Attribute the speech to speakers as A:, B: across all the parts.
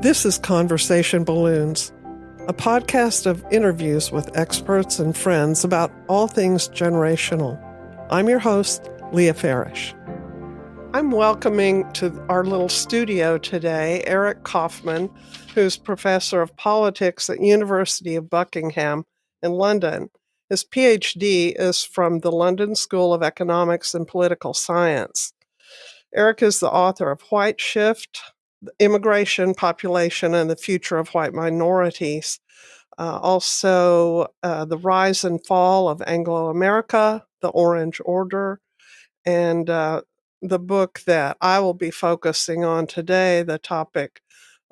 A: This is Conversation Balloons, a podcast of interviews with experts and friends about all things generational. I'm your host, Leah Farish. I'm welcoming to our little studio today Eric Kaufmann, who's professor of politics at University of Buckingham in London. His PhD is from the London School of Economics and Political Science. Eric is the author of White Shift, Immigration, Population, and the Future of White Minorities. Also, The Rise and Fall of Anglo-America, The Orange Order, and the book that I will be focusing on today, the topic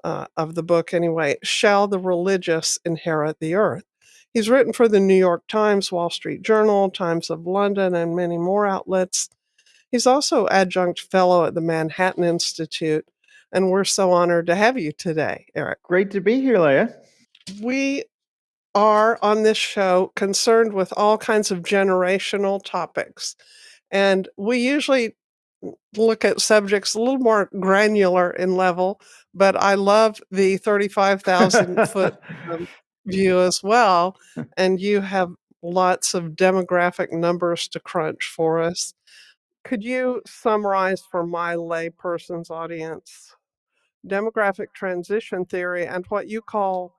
A: of the book anyway, Shall the Religious Inherit the Earth? He's written for the New York Times, Wall Street Journal, Times of London, and many more outlets. He's also adjunct fellow at the Manhattan Institute, and we're so honored to have you today, Eric.
B: Great to be here, Leah.
A: We are on this show concerned with all kinds of generational topics, and we usually look at subjects a little more granular in level, but I love the 35,000 foot view as well, and you have lots of demographic numbers to crunch for us. Could you summarize for my layperson's audience demographic transition theory and what you call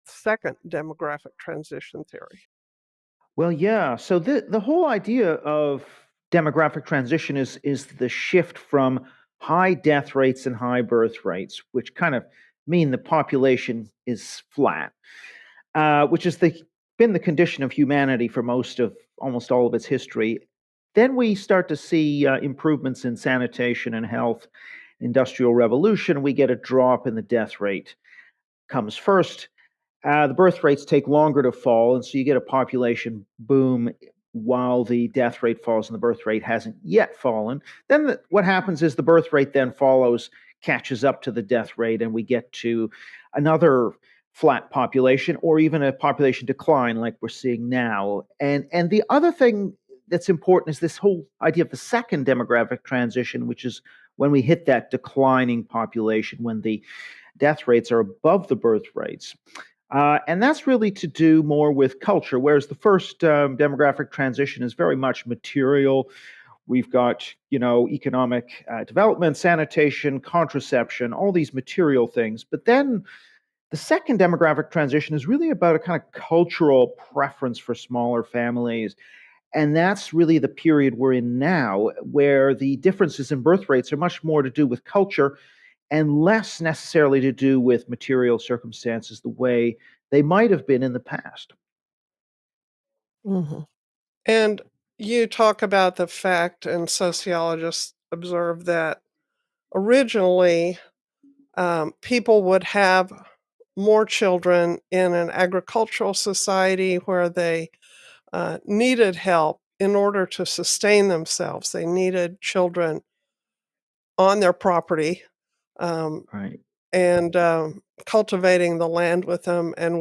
A: second demographic transition theory?
B: Well, yeah. So the whole idea of demographic transition is the shift from high death rates and high birth rates, which kind of mean the population is flat, which has been the condition of humanity for almost all of its history. Then we start to see improvements in sanitation and health, industrial revolution. We get a drop in the death rate. Comes first. The birth rates take longer to fall, and so you get a population boom while the death rate falls and the birth rate hasn't yet fallen. Then what happens is the birth rate then catches up to the death rate, and we get to another flat population or even a population decline like we're seeing now. And the other thing that's important is this whole idea of the second demographic transition, which is when we hit that declining population, when the death rates are above the birth rates. And that's really to do more with culture, whereas the first demographic transition is very much material. We've got, economic development, sanitation, contraception, all these material things. But then the second demographic transition is really about a kind of cultural preference for smaller families. And that's really the period we're in now, where the differences in birth rates are much more to do with culture and less necessarily to do with material circumstances the way they might have been in the past.
A: Mm-hmm. And you talk about the fact, and sociologists observe that originally people would have more children in an agricultural society where they needed help in order to sustain themselves. They needed children on their property
B: Right.
A: and cultivating the land with them. And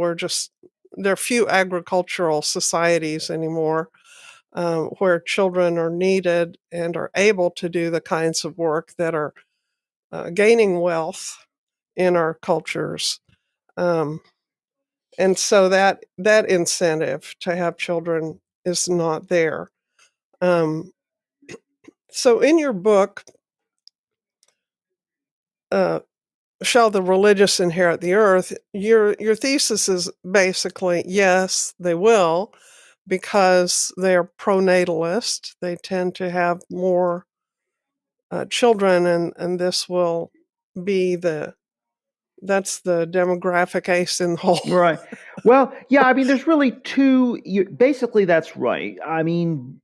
A: there are few agricultural societies anymore where children are needed and are able to do the kinds of work that are gaining wealth in our cultures. And so that incentive to have children is not there. So in your book, Shall the Religious Inherit the Earth? Your thesis is basically, yes, they will, because they're pronatalist. They tend to have more children, and this will be that's the demographic ace in the hole.
B: Right. Well, yeah, I mean, there's really basically that's right. I mean,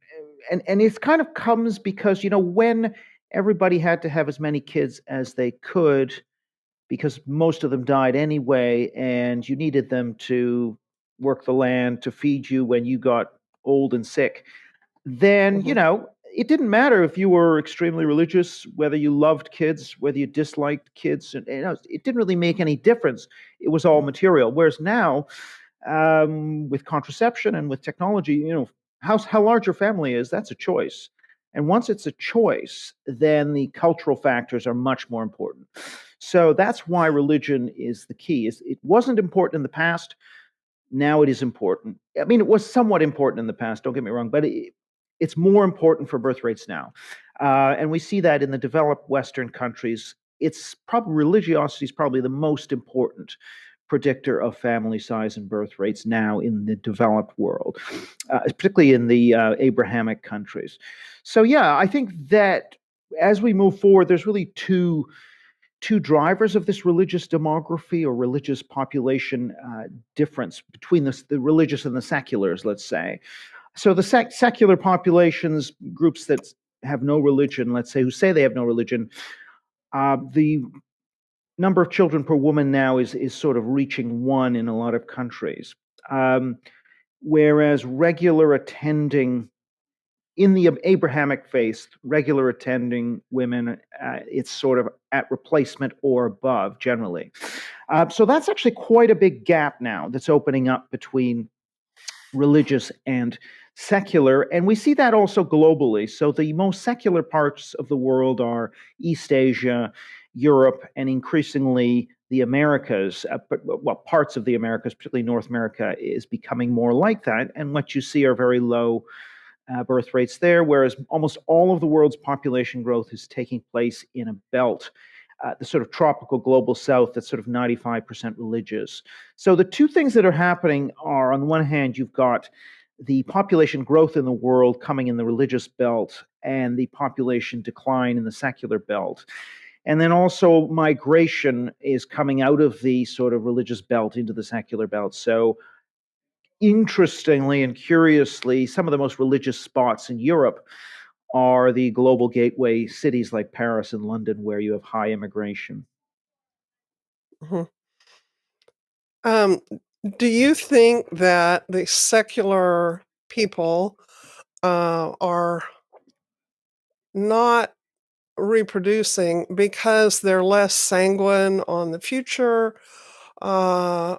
B: and it kind of comes because, when everybody had to have as many kids as they could, because most of them died anyway, and you needed them to work the land to feed you when you got old and sick, then,
A: Mhm.
B: it didn't matter if you were extremely religious, whether you loved kids, whether you disliked kids, and it didn't really make any difference. It was all material. Whereas now, with contraception and with technology, how large your family is, that's a choice. And once it's a choice, then the cultural factors are much more important. So that's why religion is the key. It wasn't important in the past. Now it is important. I mean, it was somewhat important in the past, don't get me wrong, but it's more important for birth rates now. And we see that in the developed Western countries. It's probably religiosity is probably the most important predictor of family size and birth rates now in the developed world, particularly in the Abrahamic countries. So, yeah, I think that as we move forward, there's really two drivers of this religious demography or religious population difference between the religious and the seculars, let's say. So the secular populations, groups that have no religion, let's say, who say they have no religion, the number of children per woman now is sort of reaching one in a lot of countries. Whereas regular attending in the Abrahamic faith, regular attending women, it's sort of at replacement or above generally. So that's actually quite a big gap now that's opening up between religious and secular. And we see that also globally. So the most secular parts of the world are East Asia, Europe, and increasingly the Americas. But parts of the Americas, particularly North America, is becoming more like that. And what you see are very low birth rates there, whereas almost all of the world's population growth is taking place in a belt, the sort of tropical global south that's sort of 95% religious. So the two things that are happening are, on the one hand, you've got the population growth in the world coming in the religious belt and the population decline in the secular belt. And then also migration is coming out of the sort of religious belt into the secular belt. So interestingly and curiously, some of the most religious spots in Europe are the global gateway cities like Paris and London, where you have high immigration.
A: Mhm. Um, do you think that the secular people are not reproducing because they're less sanguine on the future? Uh,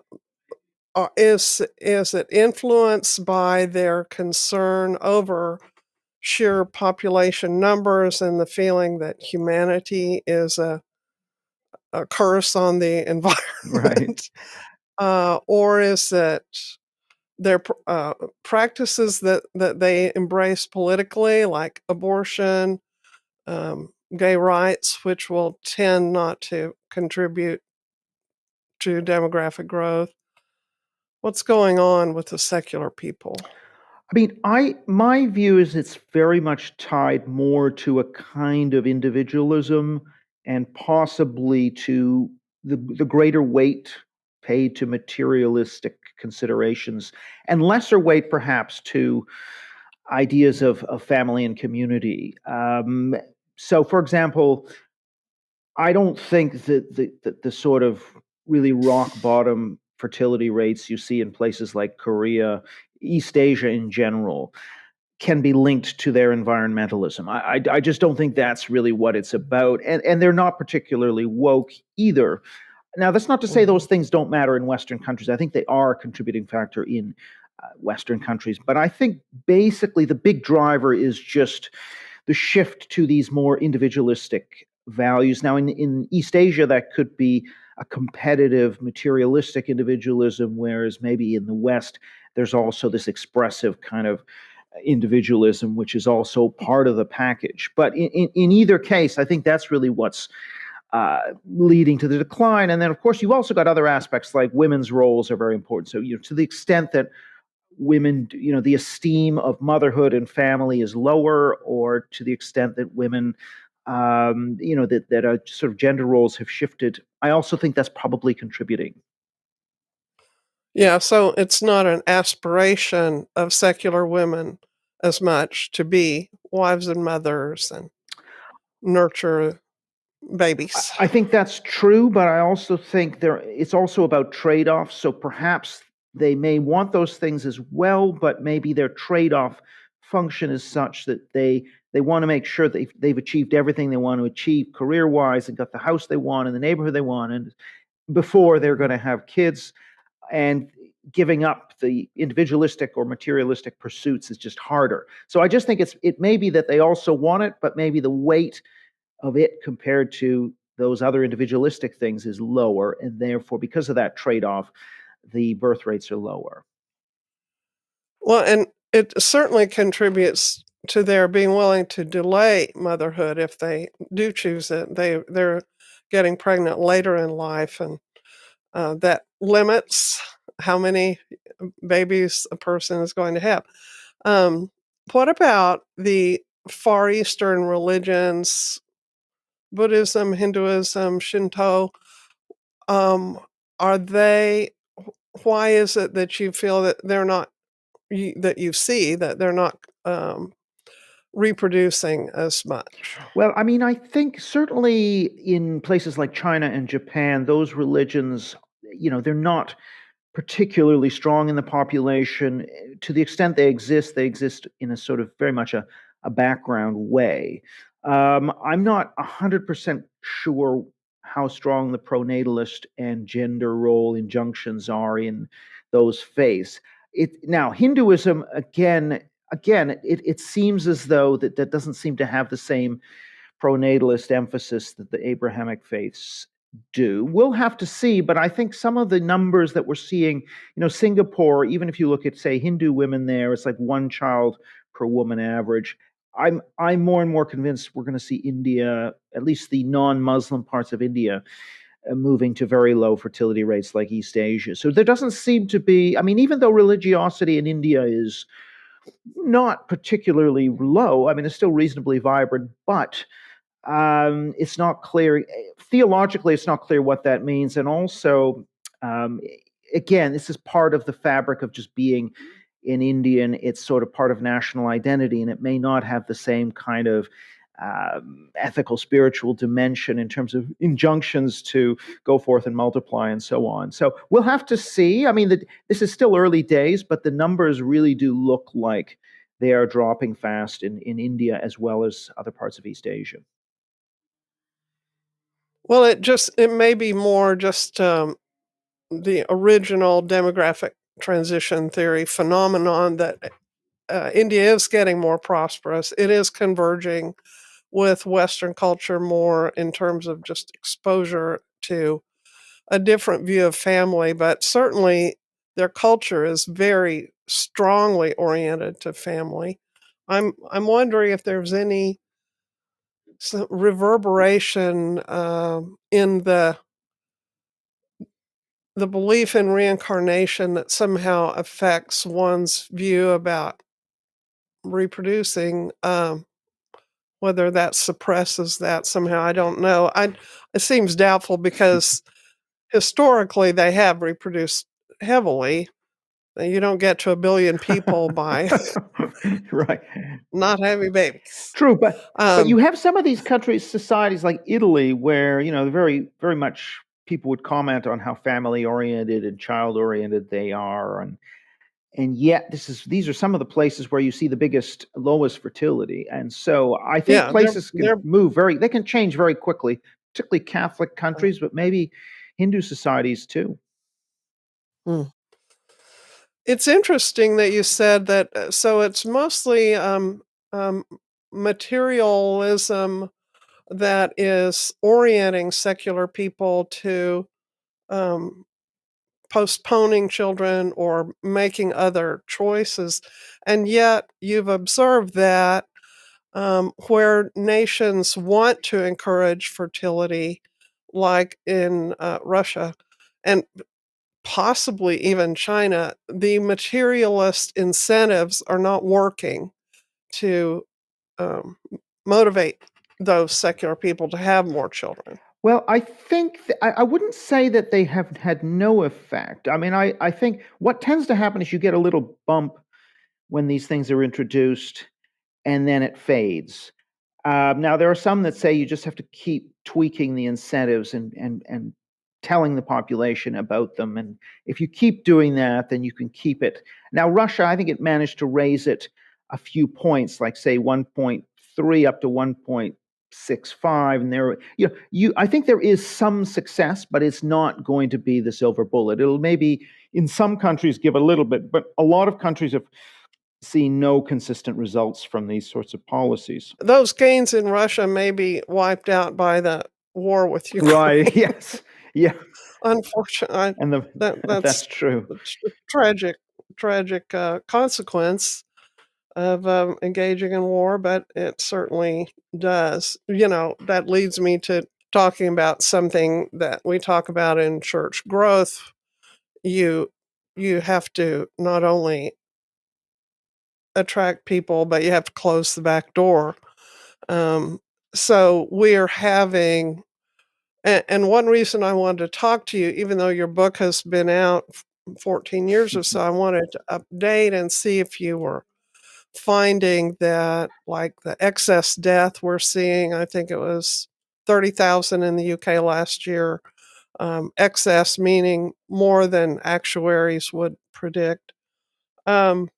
A: is it influenced by their concern over sheer population numbers and the feeling that humanity is a curse on the
B: Right.
A: environment? Or is it their practices that they embrace politically, like abortion, gay rights, which will tend not to contribute to demographic growth? What's going on with the secular people?
B: I mean, my view is it's very much tied more to a kind of individualism and possibly to the greater weight paid to materialistic considerations and lesser weight perhaps to ideas of family and community. So, for example, I don't think that the sort of really rock bottom fertility rates you see in places like Korea, East Asia in general, can be linked to their environmentalism. I just don't think that's really what it's about, and they're not particularly woke either. Now, that's not to say
A: Mhm.
B: those things don't matter in Western countries. I think they are a contributing factor in Western countries, but I think basically the big driver is just the shift to these more individualistic values. Now, in East Asia, that could be a competitive, materialistic individualism, whereas maybe in the West, there's also this expressive kind of individualism, which is also part of the package. But in either case, I think that's really what's leading to the decline. And then, of course, you've also got other aspects like women's roles are very important. So, to the extent that women, the esteem of motherhood and family is lower, or to the extent that women, that sort of gender roles have shifted, I also think that's probably contributing.
A: Yeah, so it's not an aspiration of secular women as much to be wives and mothers and nurture babies.
B: I think that's true, but I also think it's also about trade-offs. So perhaps they may want those things as well, but maybe their trade-off function is such that they want to make sure they've achieved everything they want to achieve career-wise and got the house they want and the neighborhood they want, and before they're going to have kids. And giving up the individualistic or materialistic pursuits is just harder. So I just think it may be that they also want it, but maybe the weight of it compared to those other individualistic things is lower, and therefore, because of that trade-off, the birth rates are lower.
A: Well, and it certainly contributes to their being willing to delay motherhood if they do choose it. They're getting pregnant later in life, and that limits how many babies a person is going to have. What about the Far Eastern religions, Buddhism, Hinduism, Shinto? Um, are they? Why is it that you feel that they're not? That you see that they're not reproducing as much?
B: Well, I mean, I think certainly in places like China and Japan, those religions, they're not particularly strong in the population. To the extent they exist in a sort of very much a background way. I'm not 100% sure how strong the pronatalist and gender role injunctions are in those faiths. Now, Hinduism, it seems as though that doesn't seem to have the same pronatalist emphasis that the Abrahamic faiths do. We'll have to see, but I think some of the numbers that we're seeing, Singapore, even if you look at, say, Hindu women there, it's like one child per woman average. I'm more and more convinced we're going to see India, at least the non-Muslim parts of India, moving to very low fertility rates like East Asia. So there doesn't seem to be, I mean, even though religiosity in India is not particularly low, I mean, it's still reasonably vibrant, but it's not clear. Theologically, it's not clear what that means. And also, um, again, this is part of the fabric of just being an Indian. It's sort of part of national identity, and it may not have the same kind of ethical, spiritual dimension in terms of injunctions to go forth and multiply and so on. So we'll have to see. I mean, this is still early days, but the numbers really do look like they are dropping fast in India as well as other parts of East Asia.
A: Well, it may be more just the original demographic transition theory phenomenon that India is getting more prosperous. It is converging with Western culture more in terms of just exposure to a different view of family, but certainly their culture is very strongly oriented to family. I'm wondering if there's any reverberation in the belief in reincarnation that somehow affects one's view about reproducing. Whether that suppresses that somehow, I don't know. It seems doubtful because historically they have reproduced heavily. You don't get to 1 billion people by
B: Right.
A: not having babies.
B: True, but you
A: Um,
B: have some of these countries, societies like Italy, where very very much people would comment on how family oriented and child oriented they are, and yet these are some of the places where you see the biggest lowest fertility, and so I think
A: yeah,
B: places can
A: they're
B: they can change very quickly, particularly Catholic countries, but maybe Hindu societies too.
A: mm. It's interesting that you said that. So it's mostly um, materialism that is orienting secular people to um, postponing children or making other choices. And yet, you've observed that where nations want to encourage fertility, like in Russia and possibly even China, the materialist incentives are not working to um, motivate those secular people to have more children.
B: Well, I think I wouldn't say that they have had no effect. I mean, I think what tends to happen is you get a little bump when these things are introduced, and then it fades. Now, there are some that say you just have to keep tweaking the incentives and telling the population about them, and if you keep doing that, then you can keep it. Now, Russia, I think it managed to raise it a few points, like say 1.3 up to 1.65, and I think there is some success, but it's not going to be the silver bullet. It'll maybe in some countries give a little bit, but a lot of countries have seen no consistent results from these sorts of policies.
A: Those gains in Russia may be wiped out by the war with
B: Right.
A: Ukraine.
B: Yes. Yeah.
A: Unfortunately,
B: And that's
A: that's
B: true.
A: a tragic, consequence of engaging in war, but it certainly does. That leads me to talking about something that we talk about in church growth. You you have to not only attract people, but you have to close the back door. Um, so we're having, and one reason I wanted to talk to you, even though your book has been out 14 years or so, I wanted to update and see if you were finding that, like, the excess death we're seeing. I think it was 30,000 in the UK last year. Excess meaning more than actuaries would predict. Um,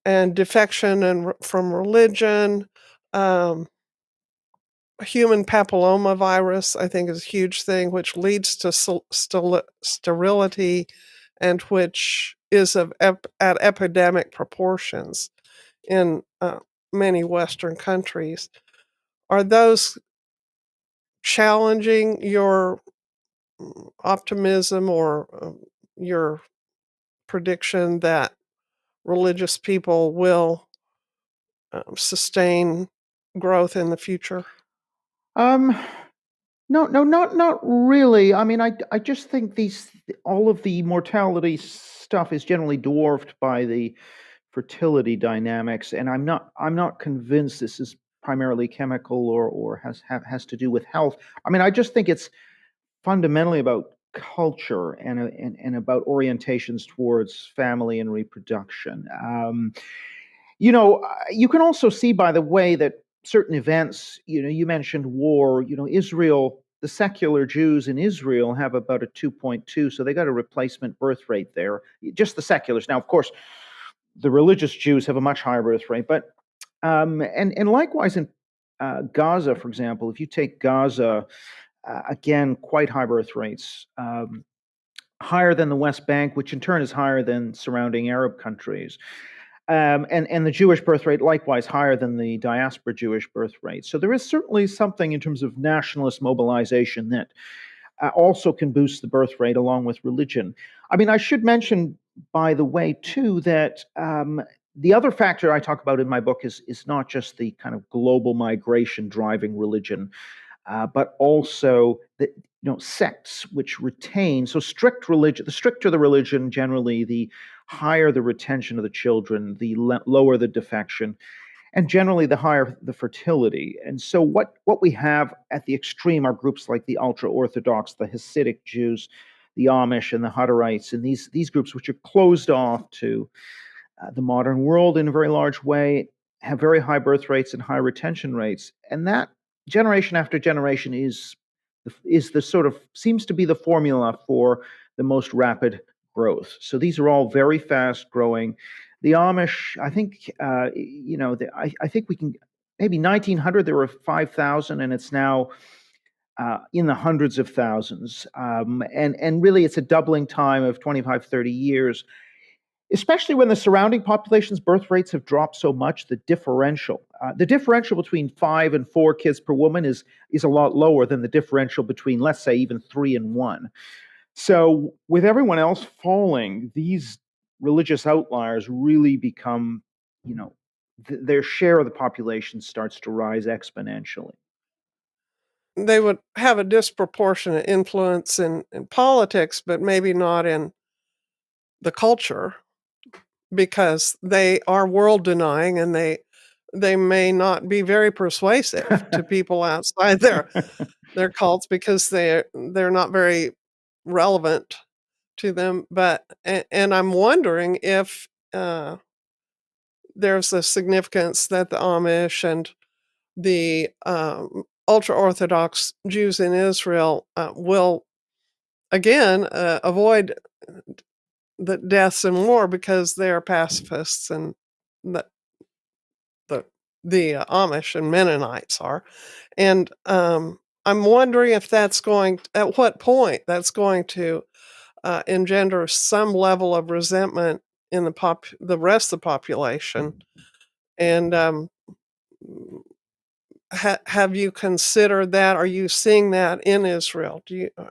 A: and defection from religion. Um, Human papilloma virus, I think, is a huge thing, which leads to sterility and which is at epidemic proportions in many Western countries. Are those challenging your optimism or your prediction that religious people will sustain growth in the future?
B: Um, no, no, not really. I mean, I just think all of the mortality stuff is generally dwarfed by the fertility dynamics, and I'm not convinced this is primarily chemical or has to do with health. I mean, I just think it's fundamentally about culture and about orientations towards family and reproduction. You can also see by the way that certain events, you mentioned war, Israel, the secular Jews in Israel have about a 2.2, so they got a replacement birth rate there. Just the seculars. Now, of course, the religious Jews have a much higher birth rate, but and likewise in Gaza, for example, if you take Gaza, again, quite high birth rates, higher than the West Bank, which in turn is higher than surrounding Arab countries. And the Jewish birth rate likewise higher than the diaspora Jewish birth rate. So there is certainly something in terms of nationalist mobilization that also can boost the birth rate along with religion. I mean, I should mention, by the way, too, that the other factor I talk about in my book is not just the kind of global migration driving religion, but also the sects which retain. So strict religion, the stricter the religion, generally, the higher the retention of the children, the lower the defection, and generally the higher the fertility. And so what we have at the extreme are groups like the ultra orthodox, the Hasidic Jews, the Amish, and the Hutterites, and these groups which are closed off to the modern world in a very large way, have very high birth rates and high retention rates, and that generation after generation is the sort of seems to be the formula for the most rapid growth. So these are all very fast growing. The Amish, I think, I think we can maybe 1900 there were 5,000, and it's now in the hundreds of thousands. And really, it's a doubling time of 25, 30 years, especially when the surrounding population's birth rates have dropped so much. The differential between 5 and 4 kids per woman is a lot lower than the differential between, let's say, even 3 and 1. So with everyone else falling, these religious outliers really become, their share of the population starts to rise exponentially.
A: They would have a disproportionate influence in politics, but maybe not in the culture because they are world denying and they may not be very persuasive to people outside their cults because they're not very relevant to them. But and I'm wondering if there's a significance that the Amish and the ultra Orthodox Jews in Israel will again avoid the deaths and war because they are pacifists, and the the Amish and Mennonites are. And I'm wondering if at what point that's going to engenders some level of resentment in the rest of the population. And have you considered that? Are you seeing that in Israel?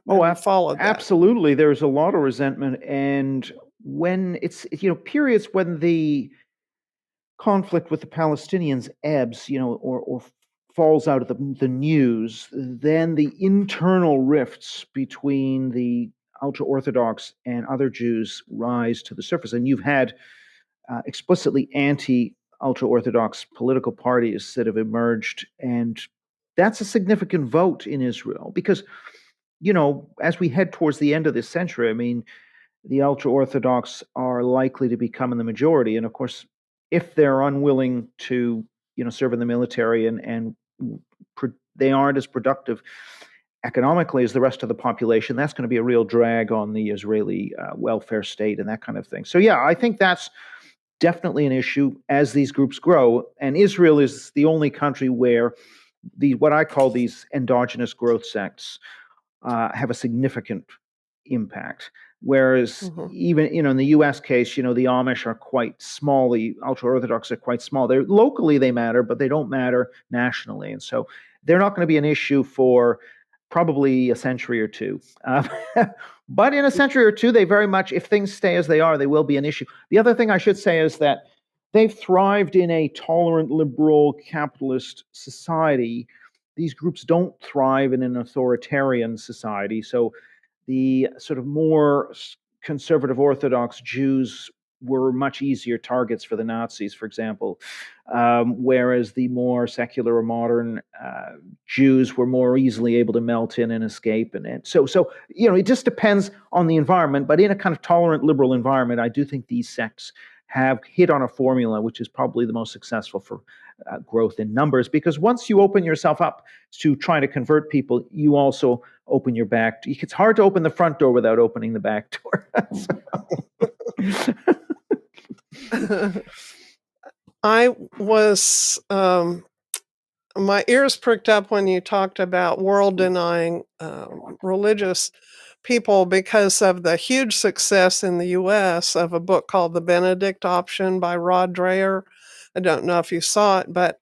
B: Oh,
A: Have you followed that?
B: absolutely. There's a lot of resentment, and when it's periods when the conflict with the Palestinians ebbs, or falls out of the news, then the internal rifts between the ultra Orthodox and other Jews rise to the surface. And you've had explicitly anti ultra Orthodox political parties that have emerged. And that's a significant vote in Israel because, as we head towards the end of this century, I mean, the ultra Orthodox are likely to become in the majority. And of course, if they're unwilling to, serve in the military and they aren't as productive economically as the rest of the population, that's going to be a real drag on the Israeli welfare state and that kind of thing. So, yeah, I think that's definitely an issue as these groups grow. And Israel is the only country where what I call these endogenous growth sects have a significant impact. Whereas even in the U.S. case, the Amish are quite small. The ultra orthodox are quite small. They're locally they matter, but they don't matter nationally, and so they're not going to be an issue for probably a century or two. But in a century or two, they very much, if things stay as they are, they will be an issue. The other thing I should say is that they've thrived in a tolerant, liberal, capitalist society. These groups don't thrive in an authoritarian society. So the sort of more conservative Orthodox Jews were much easier targets for the Nazis, for example, whereas the more secular or modern Jews were more easily able to melt in and escape. And so it just depends on the environment. But in a kind of tolerant, liberal environment, I do think these sects have hit on a formula which is probably the most successful for growth in numbers, because once you open yourself up to trying to convert people, you also open your back. It's hard to open the front door without opening the back door.
A: I was, my ears pricked up when you talked about world denying religious people because of the huge success in the US of a book called The Benedict Option by Rod Dreher. I don't know if you saw it, but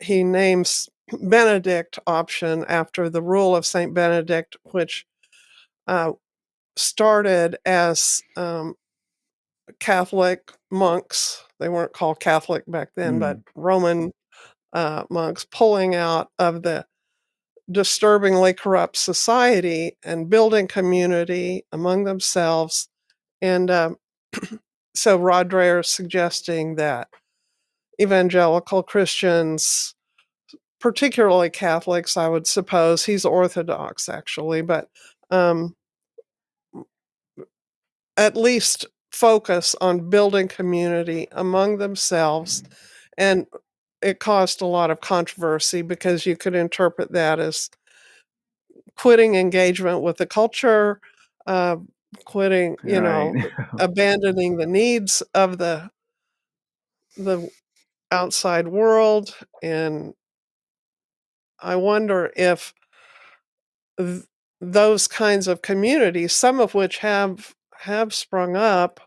A: he names Benedict option after the rule of Saint Benedict, which started as Catholic monks. They weren't called Catholic back then, but Roman monks pulling out of the disturbingly corrupt society and building community among themselves. And so Rod Dreher is suggesting that evangelical Christians, particularly Catholics, I would suppose, he's Orthodox actually, but at least focus on building community among themselves. And it caused a lot of controversy because you could interpret that as quitting engagement with the culture, quitting,
B: Right.
A: abandoning the needs of the outside world. And I wonder if those kinds of communities, some of which have sprung up,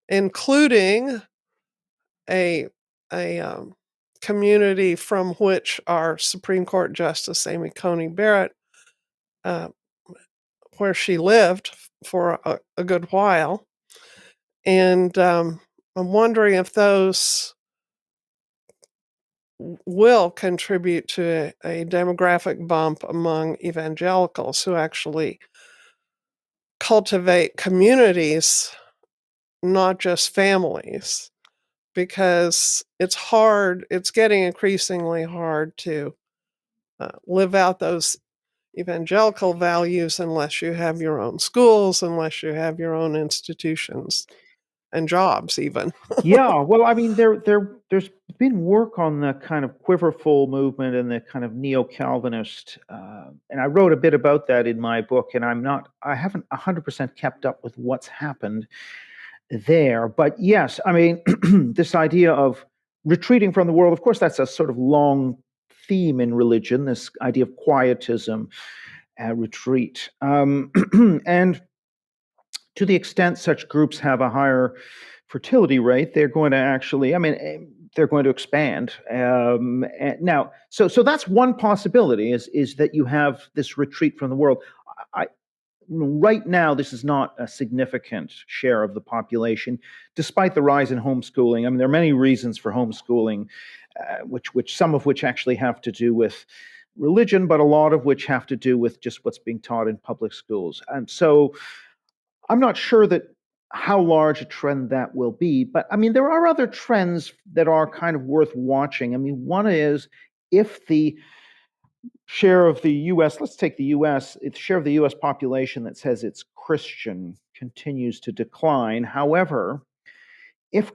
A: including a community from which our Supreme Court Justice Amy Coney Barrett, uh, where she lived for a good while, and I'm wondering if those will contribute to a demographic bump among evangelicals who actually cultivate communities, not just families, because it's getting increasingly hard to live out those evangelical values unless you have your own schools, unless you have your own institutions and jobs even.
B: Yeah, well, I mean, there's been work on the kind of quiverful movement and the kind of neo-Calvinist, and I wrote a bit about that in my book. And I haven't 100% kept up with what's happened there, but yes, I mean, this idea of retreating from the world, of course, that's a sort of long theme in religion. This idea of quietism, retreat, and to the extent such groups have a higher fertility rate, they're going to actually, they're going to expand. Now, so that's one possibility is that you have this retreat from the world. Right now, this is not a significant share of the population, despite the rise in homeschooling. I mean, there are many reasons for homeschooling, which some of which actually have to do with religion, but a lot of which have to do with just what's being taught in public schools. And so I'm not sure that how large a trend that will be, but I mean, there are other trends that are kind of worth watching. I mean, one is if the share of the US, let's take the US, its share of the US population that says it's Christian continues to decline. However, if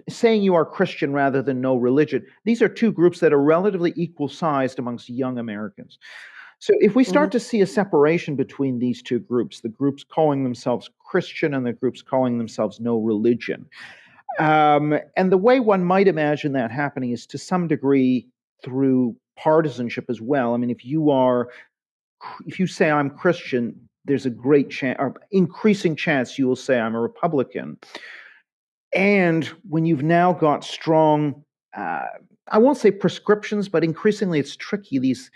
B: saying you are Christian rather than no religion, these are two groups that are relatively equal sized amongst young Americans. So if we start to see a separation between these two groups, the groups calling themselves Christian and the groups calling themselves no religion, and the way one might imagine that happening is to some degree through partisanship as well. I mean, if you say I'm Christian, there's a great chance, or increasing chance, you will say I'm a Republican. And when you've now got strong, I won't say prescriptions, but increasingly it's tricky, these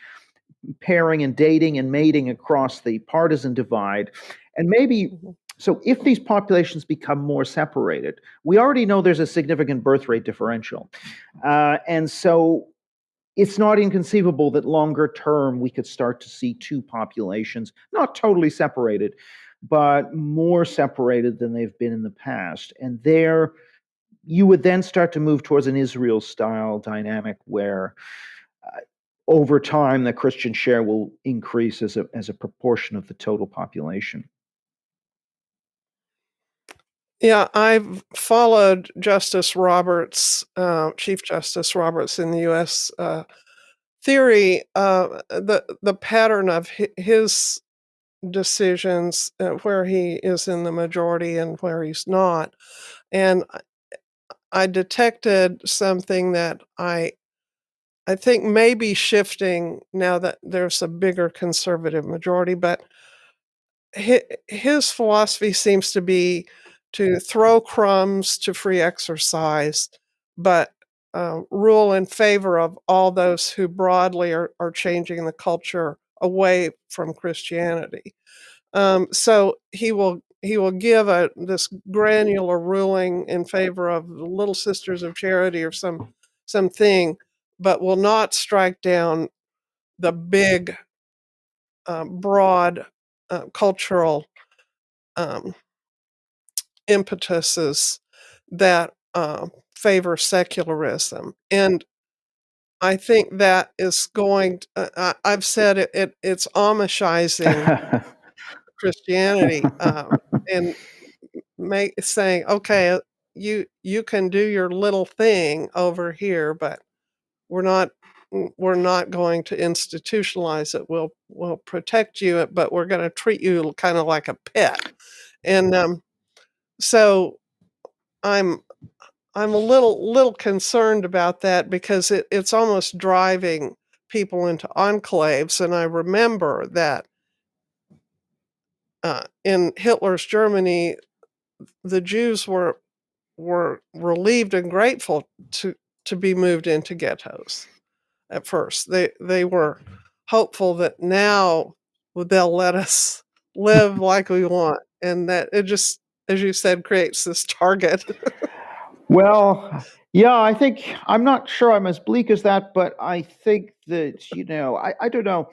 B: pairing and dating and mating across the partisan divide. And maybe, so if these populations become more separated, we already know there's a significant birth rate differential. And so it's not inconceivable that longer term we could start to see two populations, not totally separated, but more separated than they've been in the past. And there you would then start to move towards an Israel-style dynamic where over time the Christian share will increase as a proportion of the total population.
A: Yeah, I've followed Justice Roberts, Chief Justice Roberts in the U.S. Theory, the pattern of his decisions, where he is in the majority and where he's not, and I detected something that I think may be shifting now that there's a bigger conservative majority, but his philosophy seems to be to throw crumbs to free exercise, but rule in favor of all those who broadly are changing the culture away from Christianity. So he will give this granular ruling in favor of the Little Sisters of Charity or something, but will not strike down the big, broad cultural impetuses that favor secularism. And I think that is going to, I've said it's Amishizing Christianity, and saying, okay, you can do your little thing over here, but we're not we're not going to institutionalize it. We'll protect you, but we're going to treat you kind of like a pet. And so I'm I'm a little concerned about that because it's almost driving people into enclaves. And I remember that in Hitler's Germany, the Jews were relieved and grateful to be moved into ghettos. At first, they were hopeful that now they'll let us live like we want, and that it just, as you said, creates this target.
B: Well, yeah, I think I'm not sure I'm as bleak as that, but I think that, I don't know.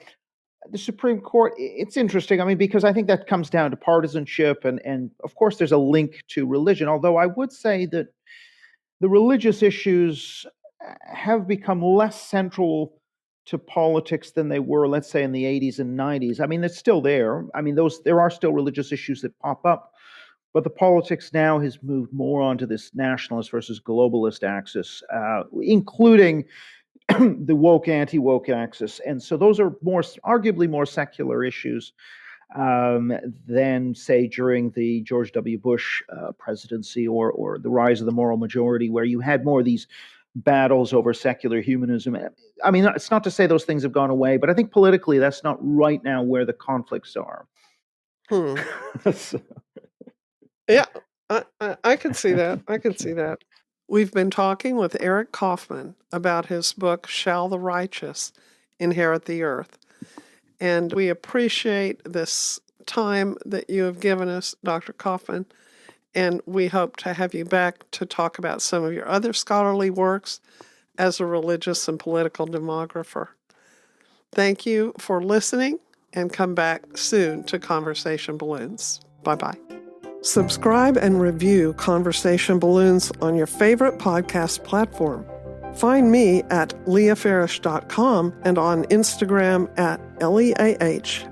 B: The Supreme Court, it's interesting. I mean, because I think that comes down to partisanship, and of course there's a link to religion, although I would say that the religious issues have become less central to politics than they were, let's say, in the 80s and 90s. I mean, it's still there. I mean, there are still religious issues that pop up, but the politics now has moved more onto this nationalist versus globalist axis, including the woke, anti-woke axis. And so those are arguably more secular issues than, say, during the George W. Bush presidency or the rise of the moral majority, where you had more of these battles over secular humanism. I mean, it's not to say those things have gone away, but I think politically that's not right now where the conflicts are.
A: Hmm.
B: So,
A: Yeah, I can see that. I can see that. We've been talking with Eric Kaufmann about his book, Shall the Righteous Inherit the Earth? And we appreciate this time that you have given us, Dr. Kaufmann, and we hope to have you back to talk about some of your other scholarly works as a religious and political demographer. Thank you for listening, and come back soon to Conversation Balloons. Bye-bye. Subscribe and review Conversation Balloons on your favorite podcast platform. Find me at leahfarish.com and on Instagram at LeahFarish.